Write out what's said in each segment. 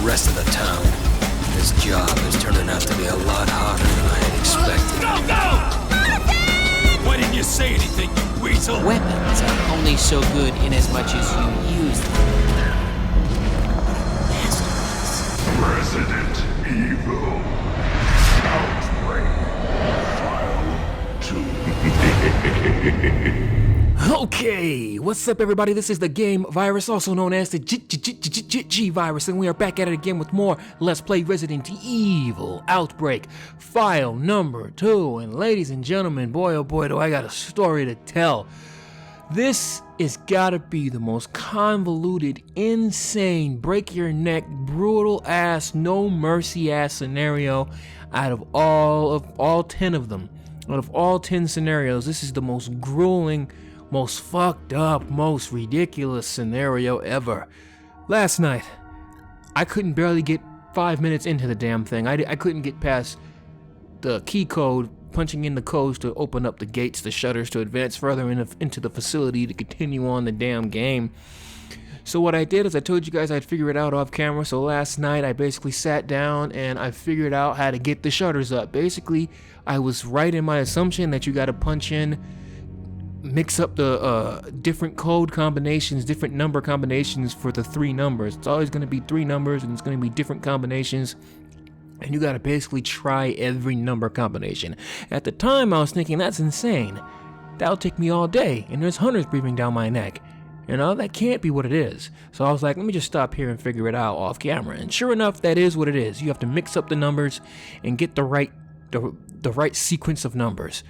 rest of the town. This job is turning out to be a lot harder than I had expected. Go! Why didn't you say anything, you weasel? Weapons are only so good in as much as you use them. Resident Evil. Outbreak. File 2. Okay, what's up everybody? This is the Game Virus, also known as the G Virus, and we are back at it again with more Let's Play Resident Evil Outbreak, file number 2. And ladies and gentlemen, boy oh boy do I got a story to tell. This is gotta be the most convoluted, insane, break your neck, brutal ass, no mercy ass scenario out of all 10 of them. Out of all 10 scenarios, this is the most grueling, most fucked up, most ridiculous scenario ever. Last night, I couldn't barely get 5 minutes into the damn thing. I couldn't get past the key code, punching in the codes to open up the gates, the shutters to advance further into the facility to continue on the damn game. So what I did is I told you guys I'd figure it out off camera. So last night I basically sat down and I figured out how to get the shutters up. Basically, I was right in my assumption that you got to punch in, mix up the different code combinations, different number combinations for the 3 numbers. It's always going to be 3 numbers and it's going to be different combinations. And you gotta basically try every number combination. At the time, I was thinking, that's insane. That'll take me all day, and there's hunters breathing down my neck. You know, that can't be what it is. So I was like, let me just stop here and figure it out off camera. And sure enough, that is what it is. You have to mix up the numbers and get the right sequence of numbers.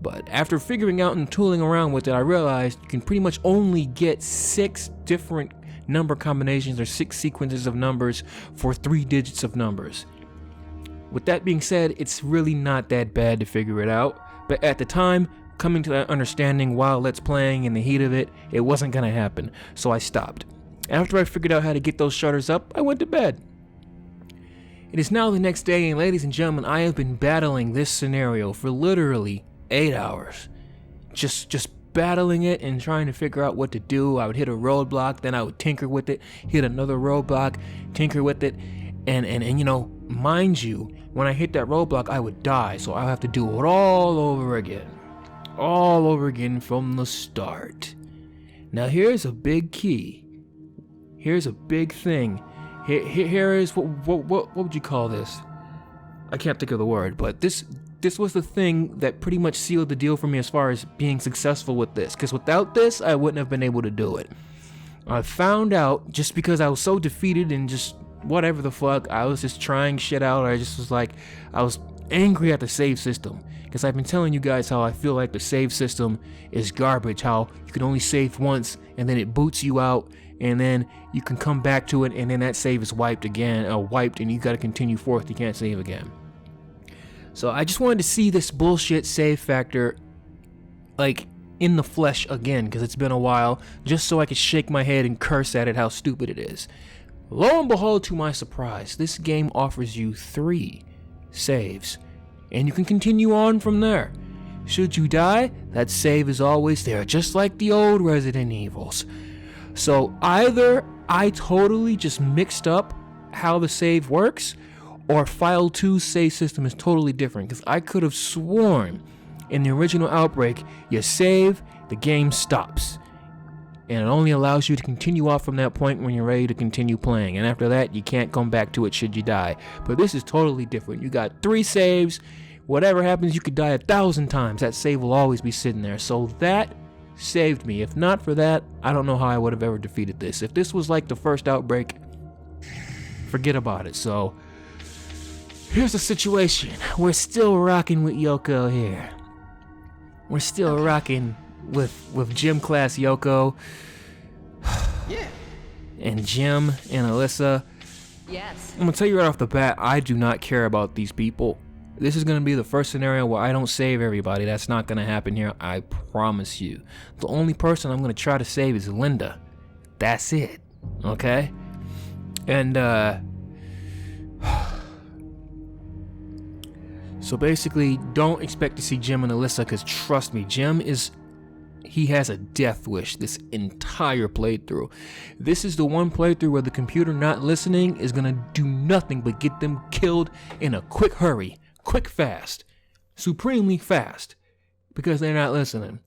But after figuring out and tooling around with it, I realized you can pretty much only get 6 different number combinations or 6 sequences of numbers for 3 digits of numbers. With that being said, it's really not that bad to figure it out, but at the time, coming to that understanding while Let's Playing in the heat of it, it wasn't gonna happen, so I stopped. After I figured out how to get those shutters up, I went to bed. It is now the next day, and ladies and gentlemen, I have been battling this scenario for literally 8 hours. Just battling it and trying to figure out what to do. I would hit a roadblock, then I would tinker with it, hit another roadblock, tinker with it, and you know, mind you, when I hit that roadblock, I would die, so I'll have to do it all over again. All over again from the start. Now here's a big key. Here's a big thing. Here is, what would you call this? I can't think of the word, but this was the thing that pretty much sealed the deal for me as far as being successful with this, because without this, I wouldn't have been able to do it. I found out, just because I was so defeated and just whatever the fuck, I was just trying shit out. I just was like, I was angry at the save system, because I've been telling you guys how I feel like the save system is garbage, how you can only save once and then it boots you out and then you can come back to it and then that save is wiped again, and you gotta continue forth, you can't save again. So I just wanted to see this bullshit save factor like in the flesh again, because it's been a while, just so I could shake my head and curse at it how stupid it is. Lo and behold, to my surprise, this game offers you 3 saves, and you can continue on from there. Should you die, that save is always there, just like the old Resident Evils. So either I totally just mixed up how the save works, or File 2's save system is totally different, because I could have sworn in the original Outbreak, you save, the game stops. And it only allows you to continue off from that point when you're ready to continue playing. And after that, you can't come back to it should you die. But this is totally different. You got 3 saves. Whatever happens, you could die 1,000 times. That save will always be sitting there. So that saved me. If not for that, I don't know how I would have ever defeated this. If this was like the first Outbreak, forget about it. So here's the situation. We're still rocking with Yoko here. We're still rocking with gym class Yoko. Yeah. And Jim and Alyssa. Yes. I'm gonna tell you right off the bat, I do not care about these people. This is gonna be the first scenario where I don't save everybody. That's not gonna happen here, I promise you. The only person I'm gonna try to save is Linda. That's it. Okay? And so basically, don't expect to see Jim and Alyssa, because trust me, Jim is he has a death wish this entire playthrough. This is the one playthrough where the computer not listening is gonna do nothing but get them killed in a quick hurry, quick fast, supremely fast, because they're not listening.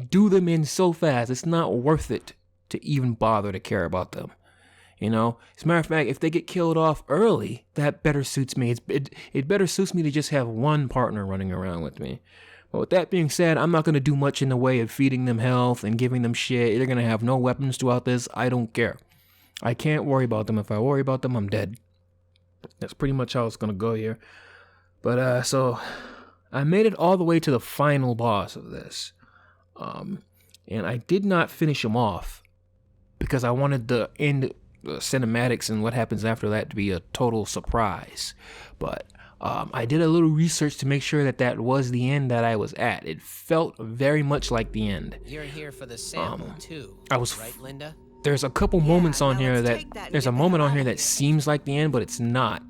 Do them in so fast, it's not worth it to even bother to care about them. You know, as a matter of fact, if they get killed off early, that better suits me. It better suits me to just have one partner running around with me. But with that being said, I'm not going to do much in the way of feeding them health and giving them shit. They're going to have no weapons throughout this. I don't care. I can't worry about them. If I worry about them, I'm dead. That's pretty much how it's going to go here. But, so, I made it all the way to the final boss of this. And I did not finish him off because I wanted the end cinematics and what happens after that to be a total surprise. But I did a little research to make sure that that was the end that I was at. It felt very much like the end. You're here for the sample too, I was right, Linda? There's a couple moments on here that there's a moment on here that seems like the end, but it's not.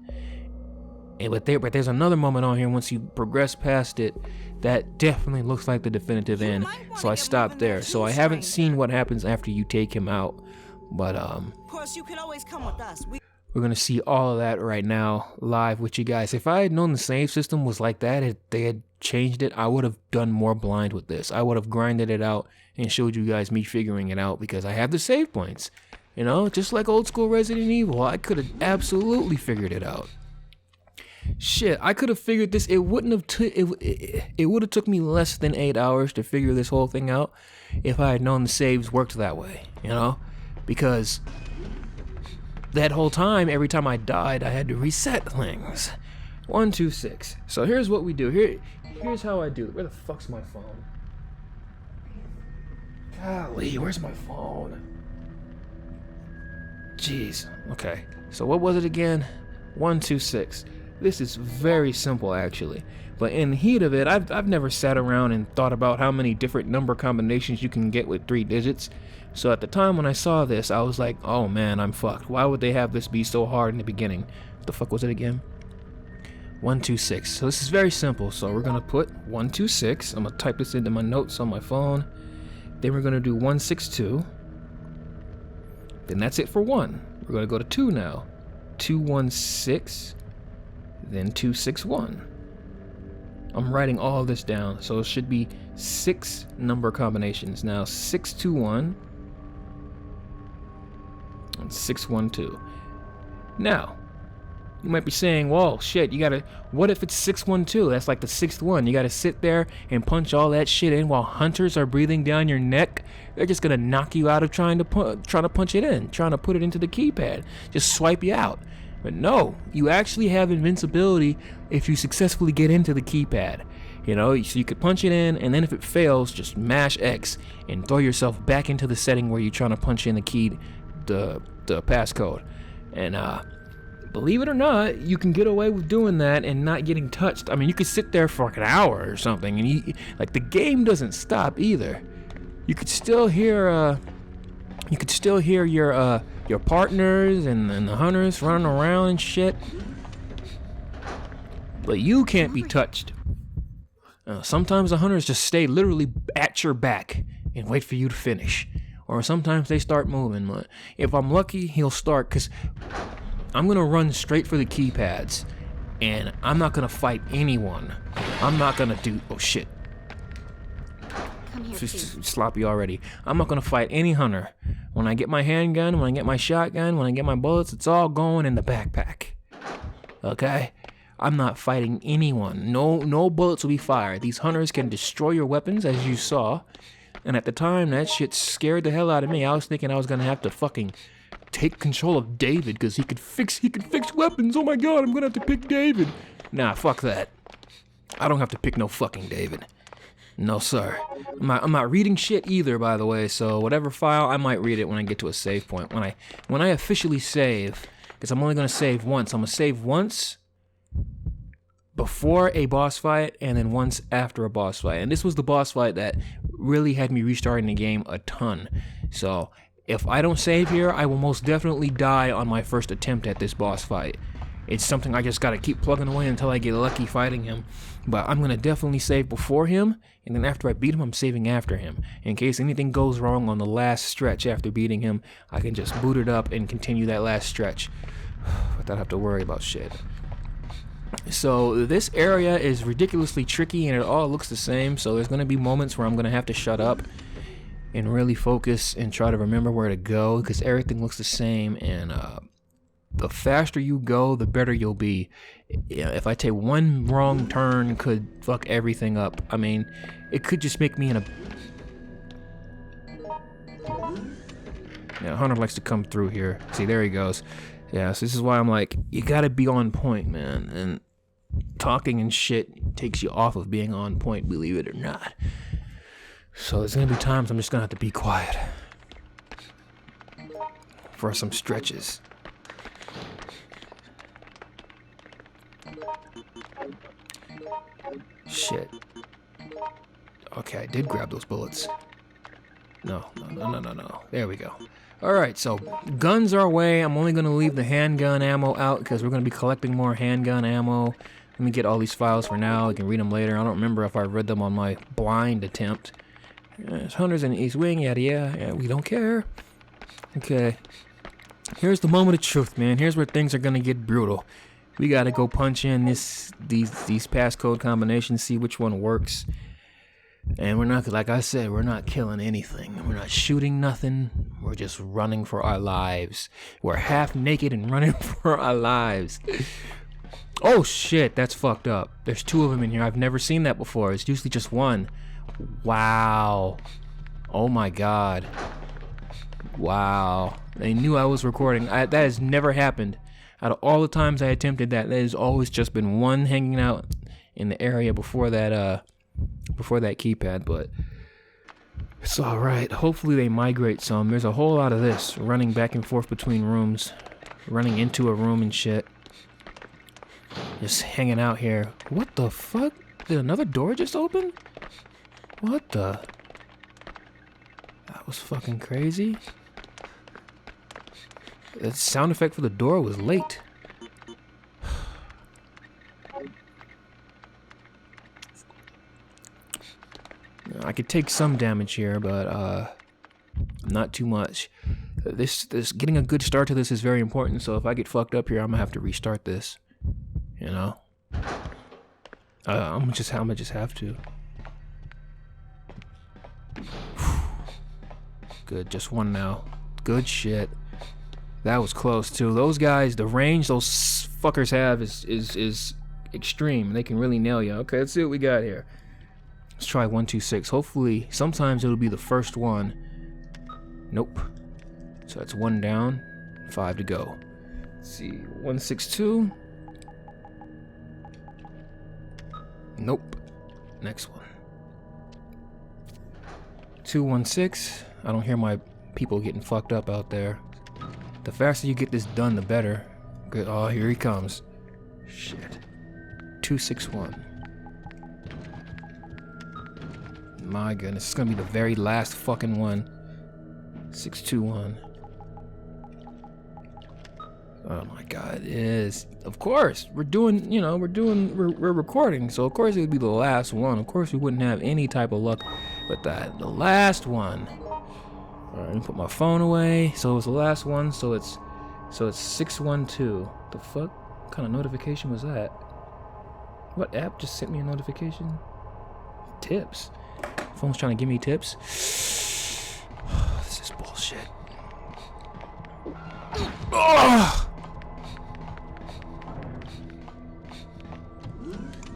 But there's another moment on here once you progress past it that definitely looks like the definitive end. So I stopped there. So I haven't seen what happens after you take him out. But Of course, you can always come with us. we're gonna see all of that right now live with you guys. If I had known the save system was like that, if they had changed it, I would have done more blind with this. I would have grinded it out and showed you guys me figuring it out because I have the save points. You know, just like old school Resident Evil, I could have absolutely figured it out. Shit, I could have figured this. It wouldn't have it would have took me less than 8 hours to figure this whole thing out if I had known the saves worked that way, you know? Because that whole time, every time I died, I had to reset things. 1, 2, 6. So here's what we do. Here's how I do it. Where the fuck's my phone? Golly, where's my phone? Jeez. Okay. So what was it again? 1, 2, 6. This is very simple, actually. But in the heat of it, I've never sat around and thought about how many different number combinations you can get with 3 digits. So at the time when I saw this, I was like, oh man, I'm fucked. Why would they have this be so hard in the beginning? What the fuck was it again? 1, 2, 6. So this is very simple. So we're gonna put 1, 2, 6. I'm gonna type this into my notes on my phone. Then we're gonna do 1, 6, 2. Then that's it for 1. We're gonna go to 2 now. 2, 1, 6. Then 2, 6, 1. I'm writing all this down, so it should be 6 number combinations. Now 6, 2, 1. And 6, 1, 2. Now, you might be saying, well, shit, what if it's 6, 1, 2? That's like the 6th one. You gotta sit there and punch all that shit in while hunters are breathing down your neck. They're just gonna knock you out of trying to punch it in, trying to put it into the keypad. Just swipe you out. But no, you actually have invincibility if you successfully get into the keypad. You know, so you could punch it in, and then if it fails, just mash X and throw yourself back into the setting where you're trying to punch in the key, the passcode. And believe it or not, you can get away with doing that and not getting touched. I mean, you could sit there for like an hour or something, and like the game doesn't stop either. You could still hear your partners and the hunters running around and shit, but you can't be touched. Sometimes the hunters just stay literally at your back and wait for you to finish, or sometimes they start moving. But if I'm lucky, he'll start, because I'm gonna run straight for the keypads, and I'm not gonna fight anyone. I'm not gonna do shit. Sloppy already. I'm not gonna fight any hunter. When I get my handgun, when I get my shotgun, when I get my bullets, it's all going in the backpack. Okay? I'm not fighting anyone. No bullets will be fired. These hunters can destroy your weapons, as you saw. And at the time, that shit scared the hell out of me. I was thinking I was gonna have to fucking take control of David because he could fix weapons. Oh my god, I'm gonna have to pick David. Nah, fuck that. I don't have to pick no fucking David. No, sir. I'm not reading shit either, by the way, so whatever file, I might read it when I get to a save point. When I officially save, because I'm only going to save once. I'm going to save once before a boss fight, and then once after a boss fight. And this was the boss fight that really had me restarting the game a ton. So, if I don't save here, I will most definitely die on my first attempt at this boss fight. it's something I just gotta keep plugging away until I get lucky fighting him. But I'm gonna definitely save before him, and then after I beat him, I'm saving after him. In case anything goes wrong on the last stretch after beating him, I can just boot it up and continue that last stretch without have to worry about shit. So this area is ridiculously tricky and it all looks the same, so there's gonna be moments where I'm gonna have to shut up and really focus and try to remember where to go, because everything looks the same, and the faster you go, the better you'll be. If I take one wrong turn, could fuck everything up. I mean, it could just make me in a... Yeah, Hunter likes to come through here. See, there he goes. Yeah, so this is why I'm like, you gotta be on point, man. And talking and shit takes you off of being on point, believe it or not. So there's gonna be times I'm just gonna have to be quiet for some stretches. Shit. Okay, I did grab those bullets. No. There we go. Alright, so guns are away. I'm only going to leave the handgun ammo out because we're going to be collecting more handgun ammo. Let me get all these files for now. I can read them later. I don't remember if I read them on my blind attempt. There's hunters in the East Wing, yada yada. Yeah, we don't care. Okay. Here's the moment of truth, man. Here's where things are going to get brutal. We got to go punch in these passcode combinations, see which one works. And we're not, like I said, we're not killing anything. We're not shooting nothing. We're just running for our lives. We're half naked and running for our lives. Oh shit, that's fucked up. There's two of them in here. I've never seen that before. It's usually just one. Wow. Oh my god. Wow. They knew I was recording. That has never happened. Out of all the times I attempted that, there's always just been one hanging out in the area before that keypad, but it's alright. Hopefully they migrate some. There's a whole lot of this running back and forth between rooms, running into a room and shit. Just hanging out here. What the fuck? Did another door just open? What the? That was fucking crazy. The sound effect for the door was late. I could take some damage here, but not too much. This getting a good start to this is very important. So if I get fucked up here, I'm gonna have to restart this. You know, I'm gonna just have to. Good, just one now. Good shit. That was close too. Those guys, the range those fuckers have is extreme. They can really nail you. Okay, let's see what we got here. Let's try 126. Hopefully, sometimes it'll be the first one. Nope. So that's one down, 5 to go. Let's see, 162. Nope. Next one. 216. I don't hear my people getting fucked up out there. The faster you get this done, the better. Good. Oh, here he comes. Shit. 261. My goodness, it's gonna be the very last fucking one. 621. Oh my god, it is. Of course, we're doing, you know, we're recording, so of course it would be the last one. Of course we wouldn't have any type of luck with that. The last one. Alright, let me put my phone away. So it was the last one, so it's 612. The fuck? What kind of notification was that? What app just sent me a notification? Tips. Phone's trying to give me tips. This is bullshit.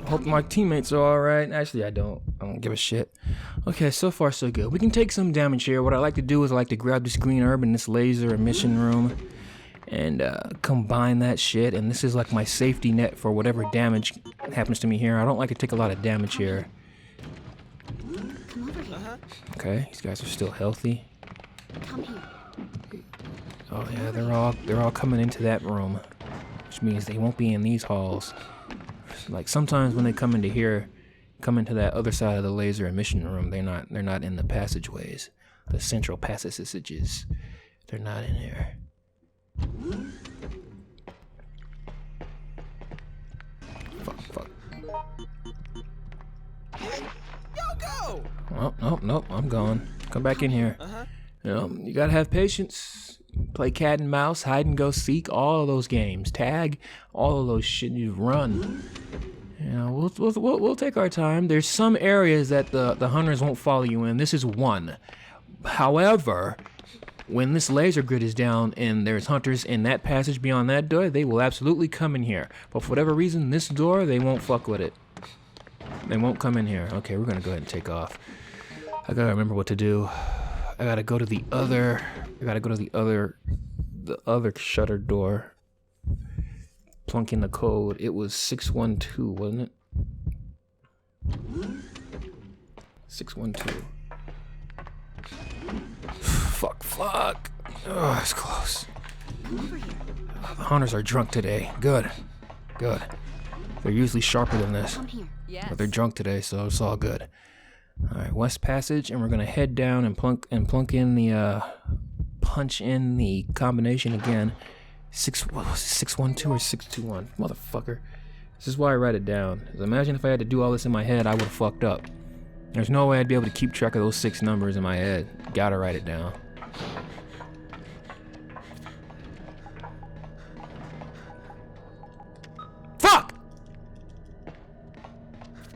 Hope my teammates are alright. Actually, I don't give a shit. Okay, so far so good. We can take some damage here. What I like to do is I like to grab this green herb in this laser emission room and combine that shit. And this is like my safety net for whatever damage happens to me here. I don't like to take a lot of damage here. Okay, these guys are still healthy. Come here. Oh yeah, they're all coming into that room, which means they won't be in these halls. Like sometimes when they come into here, come into that other side of the laser emission room, they're not in the passageways, the central passages. They're not in here. Go! Oh, nope, I'm gone. Come back in here. You gotta have patience. Play cat and mouse, hide and go seek, all of those games. Tag, all of those shit you run. We'll take our time. There's some areas that the hunters won't follow you in. This is one. However, when this laser grid is down and there's hunters in that passage beyond that door, they will absolutely come in here. But for whatever reason, this door, they won't fuck with it. They won't come in here. Okay, we're gonna go ahead and take off. I gotta remember what to do. I gotta go to the other shutter door. Plunk in the code. It was 612, wasn't it? 612. Fuck. Oh, it's close. The hunters are drunk today. Good. They're usually sharper than this. But they're drunk today, so it's all good. Alright, West Passage, and we're gonna head down and plunk in the punch in the combination again. 612 or 621? Motherfucker. This is why I write it down. Imagine if I had to do all this in my head, I would have fucked up. There's no way I'd be able to keep track of those 6 numbers in my head. Gotta write it down.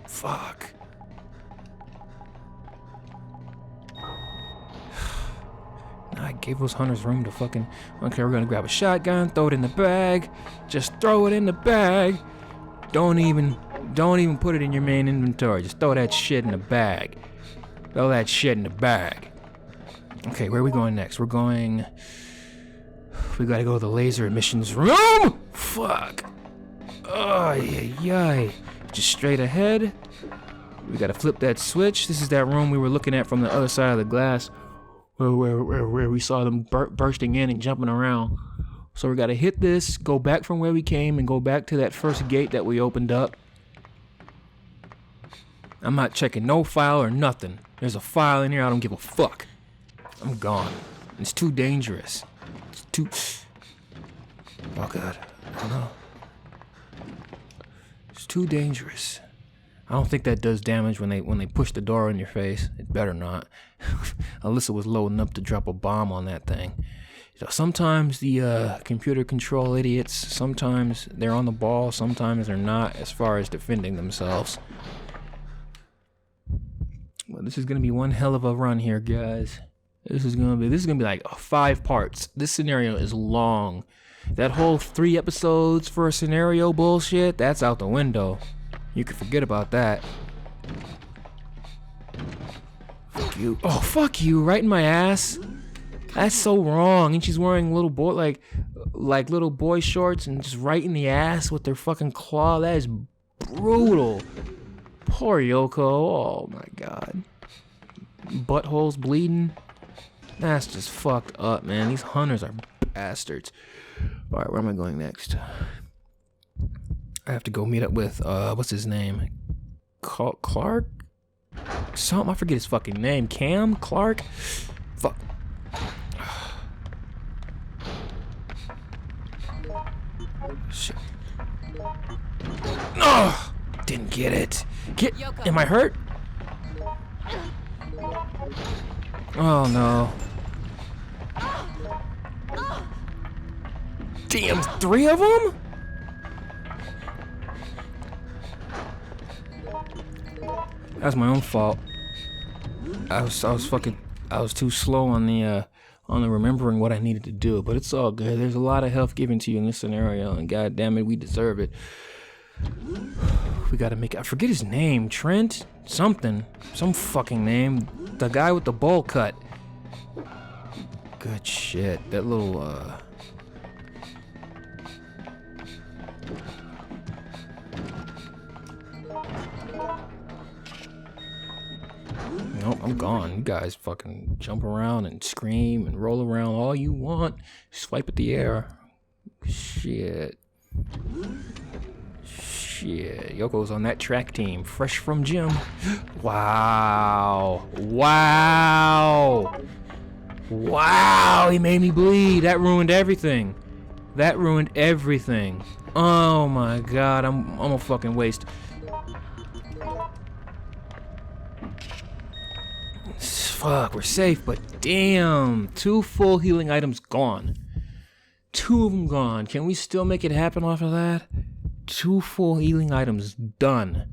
Fuck. I gave those hunters room to fucking... Okay, we're gonna grab a shotgun, throw it in the bag. Just throw it in the bag. Don't even put it in your main inventory. Just throw that shit in the bag. Throw that shit in the bag. Okay, where are we going next? We gotta go to the laser emissions room? Fuck. Oh, yeah. Just straight ahead. We gotta flip that switch. This is that room we were looking at from the other side of the glass where we saw them bursting in and jumping around. So we gotta hit this, go back from where we came, and go back to that first gate that we opened up. I'm not checking no file or nothing. There's a file in here, I don't give a fuck. I'm gone. It's too dangerous. It's too... Oh god. I don't know. It's too dangerous. I don't think that does damage when they push the door in your face. It better not. Alyssa was loading up to drop a bomb on that thing. So sometimes the computer control idiots, sometimes they're on the ball, sometimes they're not as far as defending themselves. Well, this is gonna be one hell of a run here, guys. This is gonna be like 5 parts. This scenario is long. That whole 3 episodes for a scenario bullshit, that's out the window. You can forget about that. Fuck you. Oh, fuck you, right in my ass. That's so wrong. And she's wearing little boy like little boy shorts and just right in the ass with their fucking claw. That is brutal. Poor Yoko. Oh my god. Buttholes bleeding. That's just fucked up, man. These hunters are bastards. Alright, where am I going next? I have to go meet up with, what's his name? Clark? Something, I forget his fucking name. Cam? Clark? Fuck. Shit. Oh! Didn't get it. Am I hurt? Oh no. Damn, 3 of them? That's my own fault. I was too slow on the remembering what I needed to do, but it's all good. There's a lot of health given to you in this scenario, and god damn it, we deserve it. We gotta make it. I forget his name. Trent? Something. Some fucking name. The guy with the bowl cut. Good shit. That little, Nope, I'm gone. You guys fucking jump around and scream and roll around all you want. Swipe at the air. Shit. Yoko's on that track team. Fresh from gym. Wow. He made me bleed. That ruined everything. Oh my god. I'm a fucking waste. Fuck, we're safe, but damn. 2 full healing items gone. 2 of them gone. Can we still make it happen off of that? 2 full healing items done.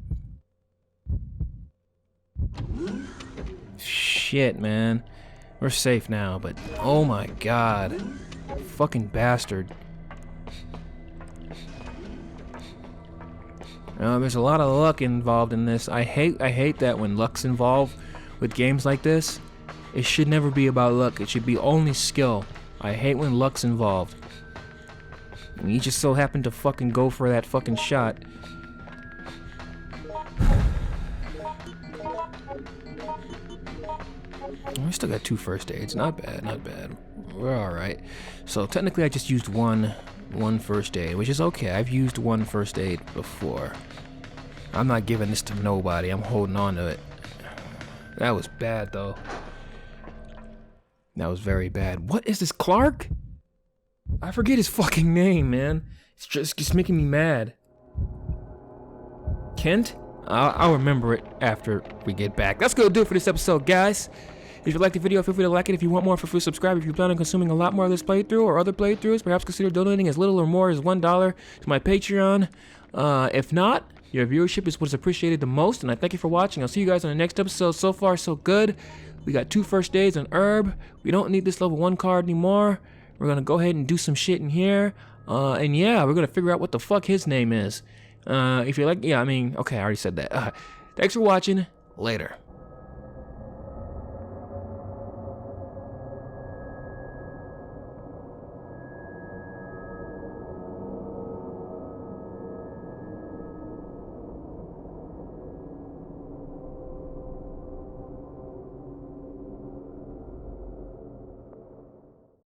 Shit, man. We're safe now, but oh my god. Fucking bastard. There's a lot of luck involved in this. I hate that when luck's involved with games like this. It should never be about luck. It should be only skill. I hate when luck's involved. And you just so happen to fucking go for that fucking shot. We still got 2 first aids. Not bad, not bad. We're alright. So technically I just used one first aid, which is okay. I've used 1 first aid before. I'm not giving this to nobody. I'm holding on to it. That was bad though. That was very bad. What is this, Clark? I forget his fucking name, man. It's just making me mad. Kent? I'll remember it after we get back. That's gonna do it for this episode, guys. If you liked the video, feel free to like it. If you want more, feel free to subscribe. If you plan on consuming a lot more of this playthrough or other playthroughs, perhaps consider donating as little or more as $1 to my Patreon. If not, your viewership is what's appreciated the most, and I thank you for watching. I'll see you guys on the next episode. So far, so good. We got 2 first aids and herb. We don't need this level 1 card anymore. We're gonna go ahead and do some shit in here. And yeah, we're gonna figure out what the fuck his name is. If you like, yeah, I mean, okay, I already said that. Thanks for watching. Later.